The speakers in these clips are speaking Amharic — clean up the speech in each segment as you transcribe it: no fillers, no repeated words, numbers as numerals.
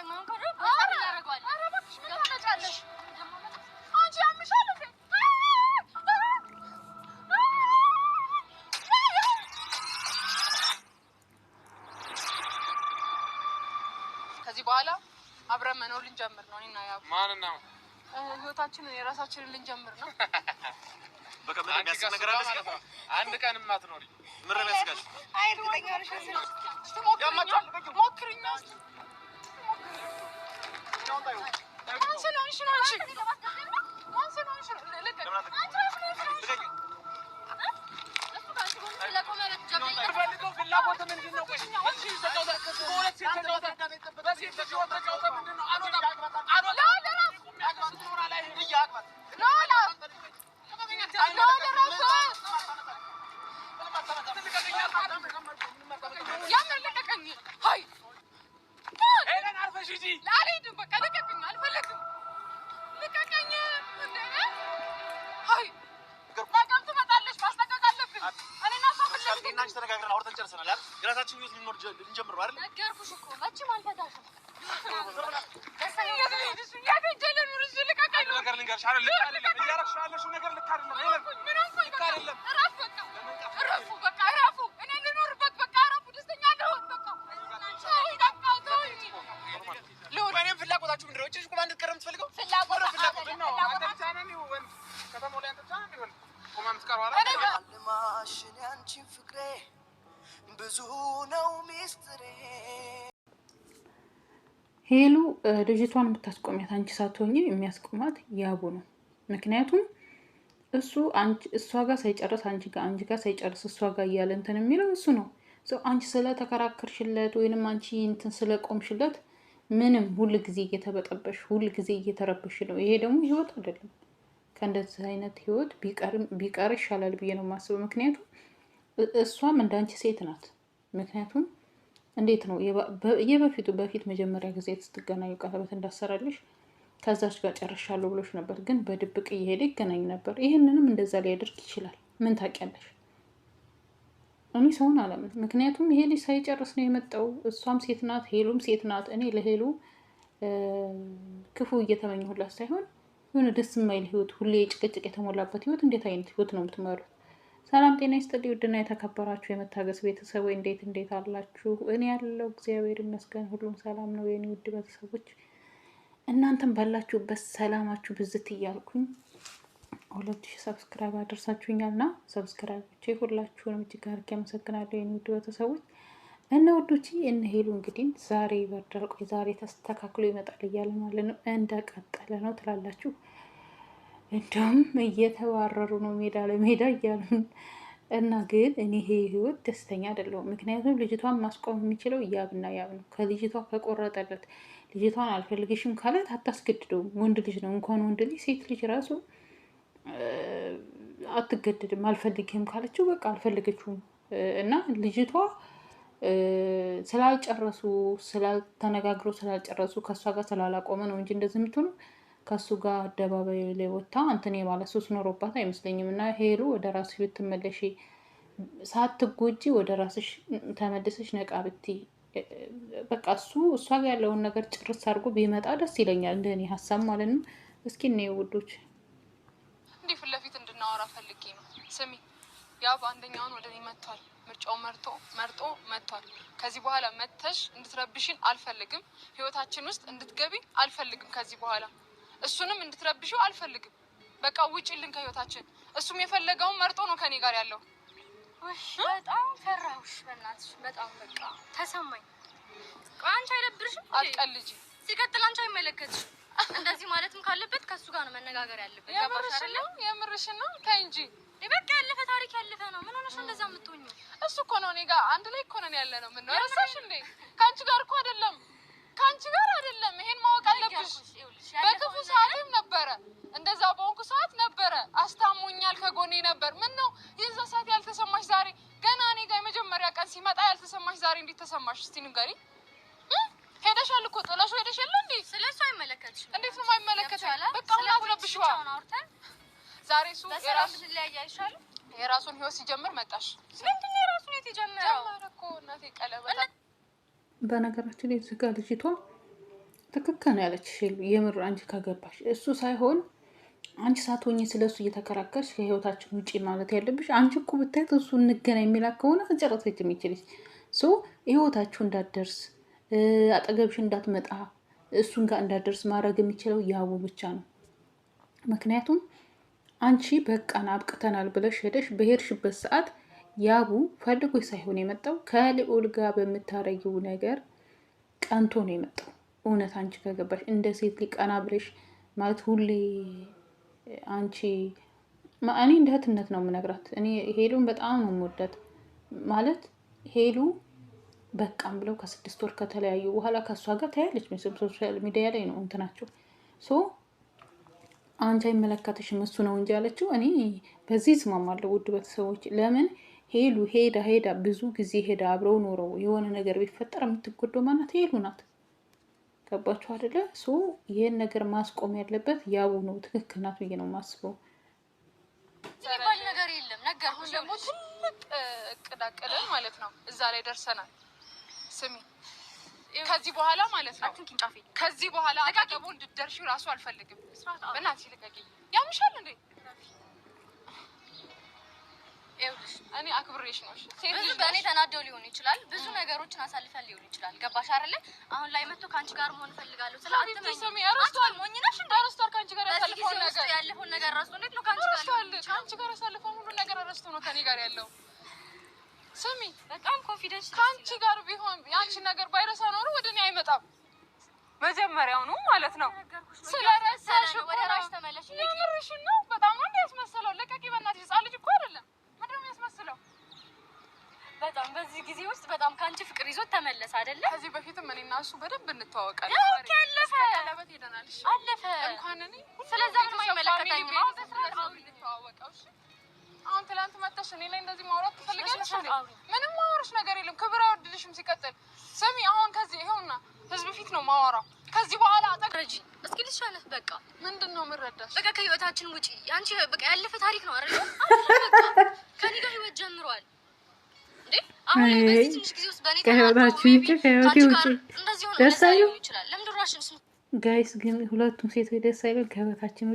አባይ ማን ከረ አረ ያረጋል አረ ባክሽ ምን ታመጫለሽ አንቺ ያምሻል እንዴ ከዚህ በኋላ አብረን መኖር ልንጀምር ነው እኔና ያብ ማንና ህይወታችንን የራሳችንን ልንጀምር ነው በቃ ምን የሚያስቅ ነገር አለ ማለት ነው አንድ ቀን ማትኖሪ ምን ረመስጋሽ አይ እርግጠኛ ነሽ ሞክሪኛ ሄሉ ልጅቷን የምታስቆሚያት አንቺ ሳትሆኚ የሚያስቆማት ያቡ ነው። ምክንያቱም እሷ ጋር ሳይጨርስ አንቺ ጋር ሳይጨርስ እሷ ጋር እያለ እንትን የሚለው እሱ ነው። አንቺ ስለተከራከርሽለት ወይንም አንቺ እንትን ስለቆምሽለት ምንም ሁል ጊዜ እየተበጠበሽ ሁል ጊዜ እየተረበሽ ነው። ይሄ ደግሞ ህይወት አይደለም። ከእንደዚህ አይነት ህይወት ቢቀር ይሻላል ብዬ ነው የማስበው። ምክንያቱም እሷም እንዳንቺ ሴት ናት። ምክንያቱም እንዴት ነው በፊት መጀመሪያ ጊዜ ስትገናኙ ቀለበት እንዳሰራልሽ ከዛች ጋር ጨርሻለሁ ብሎሽ ነበር፣ ግን በድብቅ እየሄደ ይገናኝ ነበር። ይህንንም እንደዛ ሊያደርግ ይችላል። ምን ታውቂያለሽ? እኔ ሰውን አላምን። ምክንያቱም ይሄ ልጅ ሳይጨርስ ነው የመጣው። እሷም ሴት ናት፣ ሄሉም ሴት ናት። እኔ ለሄሉ ክፉ እየተመኘሁላት ሳይሆን የሆነ ደስ የማይል ህይወት፣ ሁሌ ጭቅጭቅ የተሞላበት ህይወት፣ እንዴት አይነት ህይወት ነው የምትመሩት? ሰላም ጤና ይስጥልኝ። ውድና የተከበራችሁ የመታገስ ቤተሰብ እንዴት አላችሁ? እኔ ያለው እግዚአብሔር ይመስገን ሁሉም ሰላም ነው የኔ ውድ ቤተሰቦች። እናንተም ባላችሁበት ሰላማችሁ ብዝት እያልኩኝ 2000 ሰብስክራይብ አደርሳችሁኛልና ሰብስክራይቦቼ ሁላችሁንም እጅግ አድርጌ አመሰግናለሁ የኔ ውድ ቤተሰቦች። እነ ውዶቼ እነ ሄሉ እንግዲህ ዛሬ ይበርዳል፣ ቆይ ዛሬ ተስተካክሎ ይመጣል እያለ ማለት ነው። እንደቀጠለ ነው ትላላችሁ። እንደውም እየተባረሩ ነው ሜዳ ለሜዳ እያሉ እና ግን እኔ ይሄ ህይወት ደስተኛ አይደለሁም። ምክንያቱም ልጅቷን ማስቆም የሚችለው ያብና ያብ ነው። ከልጅቷ ከቆረጠለት ልጅቷን አልፈልግሽም ካለት አታስገድደውም። ወንድ ልጅ ነው፣ እንኳን ወንድ ልጅ ሴት ልጅ ራሱ አትገድድም። አልፈልግህም ካለችው በቃ አልፈልገችውም። እና ልጅቷ ስላልተነጋግረው ስላልጨረሱ ከእሷ ጋር ስላላቆመ ነው እንጂ እንደዚህ የምትሆነው ከሱ ጋር አደባባይ ላይ ወጣ እንትን የማለት ሱስ ኖሮባት አይመስለኝም። እና ሄሉ ወደ ራስሽ ብትመለሽ ሳትጎጂ ወደ ራስሽ ተመልሰሽ ነቃ ብትይ በቃ እሷ ጋር ያለውን ነገር ጭርስ አድርጎ ቢመጣ ደስ ይለኛል፣ እንደኔ ሀሳብ ማለት ነው። እስኪ ነው ውዶች እንዲህ ፊት ለፊት እንድናወራ ፈልጌ ነው። ስሚ ያብ አንደኛውን ወደ እኔ መጥቷል። ምርጫው መርጦ መጥቷል። ከዚህ በኋላ መተሽ እንድትረብሽን አልፈልግም። ህይወታችን ውስጥ እንድትገቢ አልፈልግም። ከዚህ በኋላ እሱንም እንድትረብሽው አልፈልግም። በቃ ውጪልን ከህይወታችን። እሱም የፈለገውን መርጦ ነው ከኔ ጋር ያለው። በጣም ፈራሁሽ፣ በእናትሽ በጣም በቃ ተሰማኝ። አንቺ አይደብርሽም? አትቀልጂ። ሲቀጥል አንቺ አይመለከትሽም። እንደዚህ ማለትም ካለበት ከሱ ጋር ነው መነጋገር ያለበት። ገባሽ አይደል? የምርሽን ነው? ተይ እንጂ በቃ ያለፈ ታሪክ ያለፈ ነው። ምን ሆነሽ እንደዛ የምትሆኚው? እሱ እኮ ነው እኔ ጋር አንድ ላይ እኮ ነን ያለ ነው። ምን ነው ረሳሽ እንዴ? ከአንቺ ጋር እኮ አይደለም፣ ከአንቺ ጋር አይደለም። ይሄን ማወቅ አለብሽ። በክፉ ሰዓትም ነበረ፣ እንደዛ በሆንኩ ሰዓት ነበረ። አስታሞኛል፣ ከጎኔ ነበር። ምን ነው የዛ ሰዓት ያልተሰማሽ ዛሬ ገና እኔ ጋር የመጀመሪያ ቀን ሲመጣ ያልተሰማሽ ዛሬ እንዴት ተሰማሽ? እስቲ ንገሪ። ሄደሻል እኮ ጥለሽው ሄደሽ የለ እንዴ? ስለሱ አይመለከትሽም። እንዴት ነው የማይመለከትሽ? በቃ ሁላት ረብሽዋ ዛሬ እሱ የራሱን ህይወት ሲጀምር መጣሽ። ምንድን ነው የራሱን ህይወት የጀመረው? ጀመረ እኮ እናቴ ቀለበት። በነገራችን ላይ እዚህ ጋር ልጅቷ ትክክል ነው ያለችሽ ሄሉ። የምር አንቺ ከገባሽ እሱ ሳይሆን አንቺ ሳትሆኚ ስለሱ እየተከራከርሽ ከህይወታችን ውጪ ማለት ያለብሽ አንቺ እኮ ብታየት እሱ እንገናኝ የሚላት ከሆነ ተጨረሰች የሚችልሽ ህይወታችሁ እንዳትደርስ አጠገብሽ እንዳትመጣ እሱን ጋር እንዳትደርስ ማድረግ የሚችለው ያቡ ብቻ ነው። ምክንያቱም አንቺ በቃን አብቅተናል ብለሽ ሄደሽ በሄድሽበት ሰዓት ያቡ ፈልጎች ሳይሆን የመጣው ከልዑል ጋር በምታረጊው ነገር ቀንቶ ነው የመጣው። እውነት አንቺ ከገባሽ እንደ ሴት ሊቀና ብለሽ ማለት ሁሌ አንቺ እኔ እንደ እህትነት ነው የምነግራት። እኔ ሄሉን በጣም ነው የምወዳት። ማለት ሄሉ በቃም ብለው ከ6 ወር ከተለያዩ በኋላ ከእሷ ጋር ታያለች። ምስም ሶሻል ሚዲያ ላይ ነው እንትናቸው አንቺ አይመለከትሽም እሱ ነው እንጂ ያለችው። እኔ በዚህ እስማማለሁ ውድ ቤተሰቦች። ለምን ሄሉ ሄዳ ብዙ ጊዜ ሄዳ አብረው ኖረው የሆነ ነገር ቢፈጠር የምትጎደው ማናት? ሄሉ ናት። ገባችሁ አይደለ? ይሄን ነገር ማስቆም ያለበት ያቡ ነው። ትክክል ናት ብዬ ነው የማስበው። ይባል ነገር የለም ነገር አሁን ደግሞ ትልቅ እቅድ አቅደን ማለት ነው እዛ ላይ ደርሰናል። ስሚ ከዚህ በኋላ ማለት ነው ከዚህ በኋላ አጠገቡ እንድትደርሺው ራሱ አልፈልግም። በእናትሽ ልቀቂኝ። ያምሻል እንዴ? እኔ አክብሬሽ ነው። ብዙ በእኔ ተናደው ሊሆን ይችላል። ብዙ ነገሮችን አሳልፈን ሊሆን ይችላል። ገባሽ አይደለ? አሁን ላይ መጥቶ ከአንቺ ጋር መሆን ፈልጋለሁ ስለአትመኝ ሰሚ አረስቷል። ሞኝ ነሽ እንዴ? አረስቷል። ከአንቺ ጋር ያለፈውን ነገር ራሱ እንዴት ነው ከአንቺ ጋር ያሳልፈው ሁሉ ነገር አረስቶ ነው ከኔ ጋር ያለው። ስሚ በጣም ኮንፊደንስ ከአንቺ ጋር ቢሆን ያንቺ ነገር ባይረሳ ኖሮ ወደ እኔ አይመጣም። መጀመሪያው ነው ማለት ነው። ስለረሳሽ ወደ ራስሽ ተመለሽ። ለምርሽ ነው። በጣም ነው ያስመሰለው። ለቀቂ በእናትሽ። ህፃን ልጅ እኮ አይደለም። ምንድን ነው የሚያስመስለው? በጣም በዚህ ጊዜ ውስጥ በጣም ከአንቺ ፍቅር ይዞት ተመለሰ አይደለ? ከዚህ በፊትም እኔና እሱ በደንብ እንተዋወቃለን። ኦኬ አለፈ። ቀለበት ሄደናል። እሺ አለፈ። እንኳን እኔ ስለዛ ምን ይመለከታኝ ነው? እንተዋወቀው። እሺ አሁን ትላንት መጣሽ እኔ ላይ እንደዚህ ማውራት ትፈልጋለሽ እንዴ? ምንም ማውራሽ ነገር የለም። ክብር አይወድልሽም። ሲቀጥል ስሚ አሁን ከዚህ ይሄውና ህዝብ ፊት ነው ማወራው። ከዚህ በኋላ አጠረጂ እስኪ ልሻለህ። በቃ ምንድነው ምረዳሽ? በቃ ከህይወታችን ውጪ ያንቺ በቃ ያለፈ ታሪክ ነው አይደል? ከኔ ጋር ህይወት ጀምሯል እንዴ? አሁን በዚህ ትንሽ ጊዜ ውስጥ በኔ ከህይወታችን ውጪ እንደዚህ ሆነ ደሳዩ ይችላል። ለምን ድራሽን ጋይስ ግን ሁለቱም ሴቶች ደስ አይበል። ከህይወታችን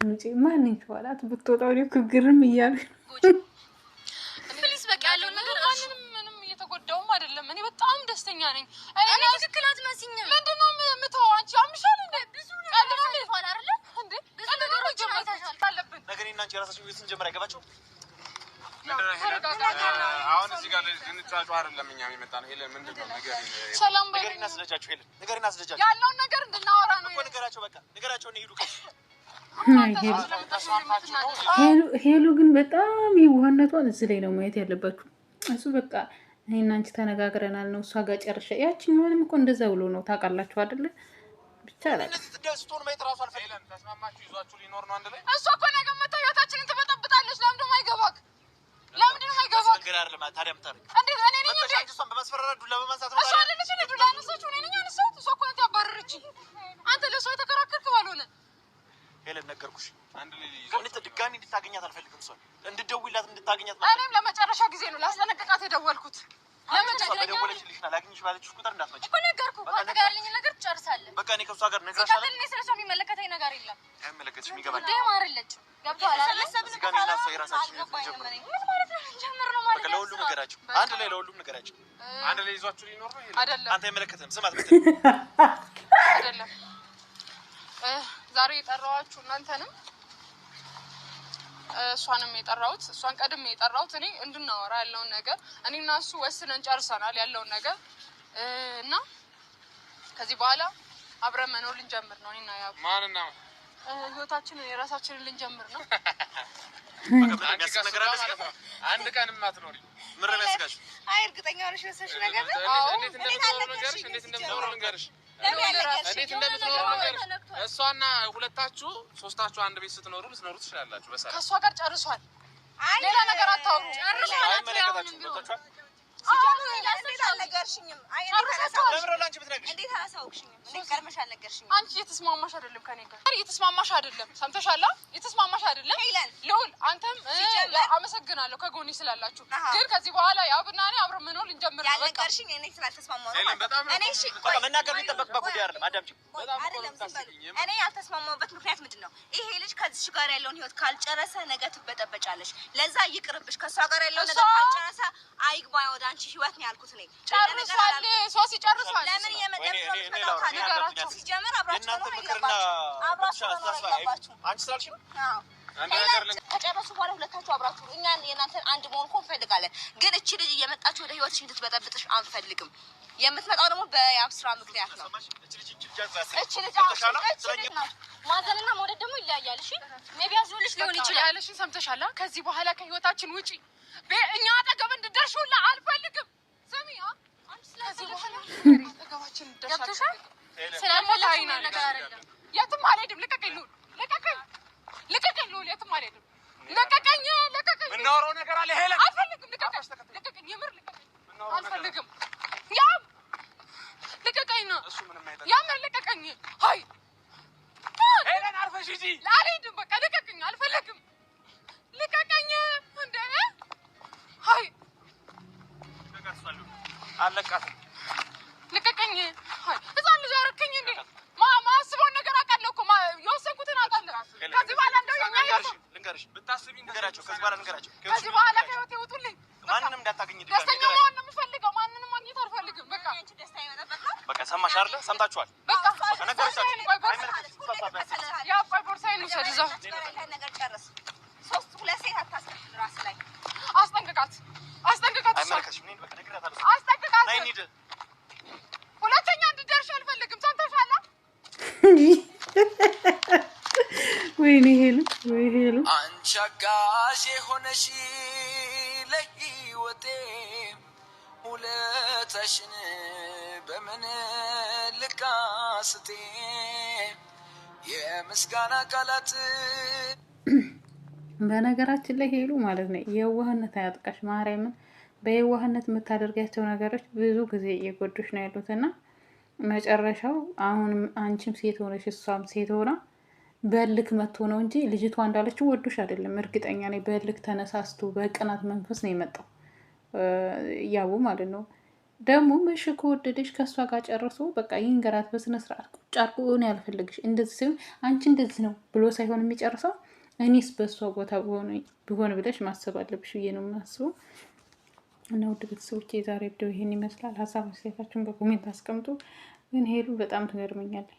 ውጪ ማን ይተዋላት ብትወጣው ነው ግግርም እያሉ ፕሊስ በቃ ያለው ነገር ምንም እየተጎዳውም አይደለም። እኔ በጣም ደስተኛ ነኝ። እኔ ትክክል አትመስኝም። ምንድነው የምትወው አንቺ? አምሻል እንዴ? ብዙ ነገር አልፏል አይደለ እንዴ? ብዙ ነገሮች አይተሻል። ካለብን ነገር እና አንቺ ራሳችሁ ቤት ስንጀምር አይገባችሁ? አሁን እዚህ ጋር ልንጫጫ አይደለም እኛ የመጣ ነው። ሄለን ምንድነው ነገር ሰላም ነገርና ስለጃችሁ ሄለን ነገርና ስለጃችሁ ያለውን ነገር እንድናወራ ነው እኮ ነገራቸው። በቃ ነገራቸው ነው። ሄዱ ሄሉ ግን በጣም የዋህነቷን እዚህ ላይ ነው ማየት ያለባችሁ። እሱ በቃ እኔና አንቺ ተነጋግረናል ነው እሷ ጋር ጨርሻ ያቺኛውንም እኮ እንደዛ ብሎ ነው ታውቃላችሁ አይደለ? ብቻ አላለ ደስቶን ማየት ራሱ አልፈልግም። ተስማማችሁ ይዟችሁ ሊኖር ነው አንድ ላይ። እሷ እኮ ነገ መጣ ህይወታችንን ትበጠብጣለች። ለምን ደሞ አይገባክ? ለምንድን ነው አይገባክ? ነገር አይደለም ታዲያ ምታረግ እንዴ? እኔ ነኝ እንዴ? እሷን በመስፈራራት ዱላ በማንሳት ነው። እሷ አይደለች እንዴ ዱላ አነሳችሁ? እኔ ነኝ አነሳሁት። እሷ እኮ ነው ያባረረችኝ። አንተ ለሷ የተከራከርክ ባልሆነ ሄለን ነገርኩሽ። አንድ ላይ ይዞ ድጋሚ እንድታገኛት አልፈልግም። እሷን እንድትደውይላት እንድታገኛት እኔም ለመጨረሻ ጊዜ ነው ላስጠነቅቃት የደወልኩት። ደወለችልሽ እና ላግኝሽ ባለችሽ ቁጥር እንዳትመጪ እኮ ነገርኩህ። አንተ ጋር ያለኝ ነገር ትጨርሳለህ። በቃ እኔ ከእሷ ጋር ነግራሻለሁ። እኔ ስለሷ የሚመለከተኝ ነገር የለም። አይመለከትሽም። ይገባል። ደም አይደለችም። ገብቶሃል አይደል? እዚህ ጋር እኔና እሷ የራሳችን ጀምር ምን ማለት ነው? ጀምር ነው ማለት በቃ ለሁሉም ነገራቸው። አንድ ላይ ለሁሉም ነገራቸው። አንድ ላይ ይዟችሁ ሊኖር ነው አይደለም? አንተ አይመለከትህም። ስማት አይደለም ዛሬ የጠራኋችሁ እናንተንም እሷንም የጠራሁት እሷን ቀድሜ የጠራሁት እኔ እንድናወራ ያለውን ነገር እኔና እሱ ወስነን ጨርሰናል ያለውን ነገር እና ከዚህ በኋላ አብረን መኖር ልንጀምር ነው። እኔና ያው ማንና ህይወታችንን የራሳችንን ልንጀምር ነው። አንድ ቀን ማትኖሪ ምን ረመስጋሽ? አይ እርግጠኛ ሆነሽ ወሰሽ ነገር እንዴት እንደምትኖር ንገርሽ። እንዴት እንደምትኖር ንገርሽ። እሷና ሁለታችሁ ሶስታችሁ አንድ ቤት ስትኖሩ ልትኖሩ ትችላላችሁ። በሰላም ከእሷ ጋር ጨርሷል። ሌላ ነገር አታውሩ። ሲጀምር እንዴት አልነገርሽኝም? እንዴት አላሳውቅሽኝም? እንዴት ቀድመሽ አልነገርሽኝም? አንቺ እየተስማማሽ አይደለም ከኔ ጋር እየተስማማሽ አይደለም። ሰምተሻል? እየተስማማሽ አይደለም። ልዑል አንተም አመሰግናለሁ ከጎኔ ስላላችሁ። ግን ከዚህ በኋላ ያብና እኔ አብረን መኖር ልንጀምር ነው። ያልነገርሽኝ እኔ ስላልተስማማሁ ነው። እኔ እሺ በቃ መናገር የሚጠበቅበት ጉዳይ አይደለም። አዳምጪ። እኔ ያልተስማማሁበት ምክንያት ምንድን ነው? ይሄ ልጅ ከዚህ ጋር ያለውን ህይወት ካልጨረሰ ነገ ትበጠበጫለሽ። ለዛ ይቅርብሽ። ከሷ ጋር ያለውን ነገር ካልጨረሰ አይግባ ወደ አንቺ ህይወት ነው ያልኩት። እኔ ጨርሷል። ሶሲ ጨርሷል። ለምን የመጣው ሲጀምር አብራችሁ ነው ያለባችሁ። አንቺ ስላልሽ ነው። ከጨረሱ በኋላ ሁለታችሁ አብራችሁ እኛን የእናንተን አንድ መሆን እኮ እንፈልጋለን። ግን እቺ ልጅ እየመጣችሁ ወደ ህይወትሽ እንድትበጠብጥሽ አንፈልግም። የምትመጣው ደግሞ በአብስራ ምክንያት ነው። እቺ ልጅ ማዘንና መውደድ ደግሞ ይለያያል። እሺ ሜቢ አዝኖልሽ ሊሆን ይችላል ያለሽን ሰምተሻል? ከዚህ በኋላ ከህይወታችን ውጪ እኛ አጠገብ እንድትደርሺውላ አልፈልግም። ስሚ አንቺ ስለዚህ በኋላ አጠገባችን እንድትደርሺ ስለማታይኝ ነገር አይደለም። የትም አልሄድም። ልቀቀኝ ልዑል፣ ልቀቀኝ፣ ልቀቀኝ ልዑል፣ የትም አልሄድም። ልቀቀኝ፣ ልቀቀኝ። የምናወራው ነገር አለ ሄለን። አልፈልግም። ልቀቀኝ፣ ልቀቀኝ፣ የምር ልቀቀኝ። አልፈልግም። ያም ልቀቀኝ ነው እሱ ምንም አይደለም። ያም ልቀቀኝ። ሃይ ሄለን አርፈሽ ሂጂ። አልሄድም። በቃ ልቀቀኝ፣ አልፈልግም። ልቀቀኝ። እንደ ሃይ አለቃት። ልቀቀኝ። ሃይ ህፃን ልጅ አደረከኝ እንዴ? ማስበውን ነገር አውቃለሁ እኮ የወሰንኩትን አውቃለሁ። ከዚህ በኋላ እንደው ልንገርሽ ብታስቢ ንገራቸው። ከዚህ በኋላ ንገራቸው። ከዚህ በኋላ ከህይወቴ ውጡልኝ። ማንንም እንዳታገኝ ደስተኛ መሆን ነው የምፈልገው። ማንንም ማግኘት አልፈልግም። በቃ አንቺ ደስታ ይመጣበት ነው። በቃ ሰማሽ አይደል? ሰምታችኋል። በቃ ነገርሻችሁ። ያ ቆይ ቦርሳዬን ውሰድ። እዛው ነገር ጨርስ። ሶስት ሁለት ሴት አታስከፍል ራስ ላይ አስጠንቅቃት፣ አስጠንቅቃት፣ አይመለከትሽም። እኔ በቃ ነግሬያታለሁ። አስጠንቅቃት። ነይ እንሂድ። ሁለተኛ እንድትደርሺ አልፈልግም። ሰምተሻል? ወይኔ ሄሉ፣ ወይ ሄሉ፣ አንቺ አጋዥ የሆነሽ ለህይወቴ ውለታሽን በምን ልካስቴ የምስጋና ቃላት። በነገራችን ላይ ሄሉ ማለት ነው የዋህነት አያጥቃሽ። ማርያምን በየዋህነት የምታደርጋቸው ነገሮች ብዙ ጊዜ እየጎዱሽ ነው ያሉት እና መጨረሻው አሁንም አንቺም ሴት ሆነሽ እሷም ሴት ሆና በልክ መጥቶ ነው እንጂ ልጅቷ እንዳለችው ወዱሽ አይደለም። እርግጠኛ ነኝ በልክ ተነሳስቶ በቅናት መንፈስ ነው የመጣው ያቡ ማለት ነው። ደግሞ እሺ ከወደደሽ ከእሷ ጋር ጨርሶ በቃ ይንገራት በስነ ስርዓት ቁጭ አድርጎ እኔ ያልፈልግሽ እንደዚህ ሲሆን አንቺ እንደዚህ ነው ብሎ ሳይሆን የሚጨርሰው እኔስ በእሷ ቦታ ቢሆን ብለሽ ማሰብ አለብሽ ብዬ ነው የማስበው። እና ውድ ቤተሰቦች የዛሬ ቪዲዮ ይሄን ይመስላል። ሀሳብ አስተያየታችሁን በኮሜንት አስቀምጡ። ግን ሄሉ በጣም ትገርመኛለች።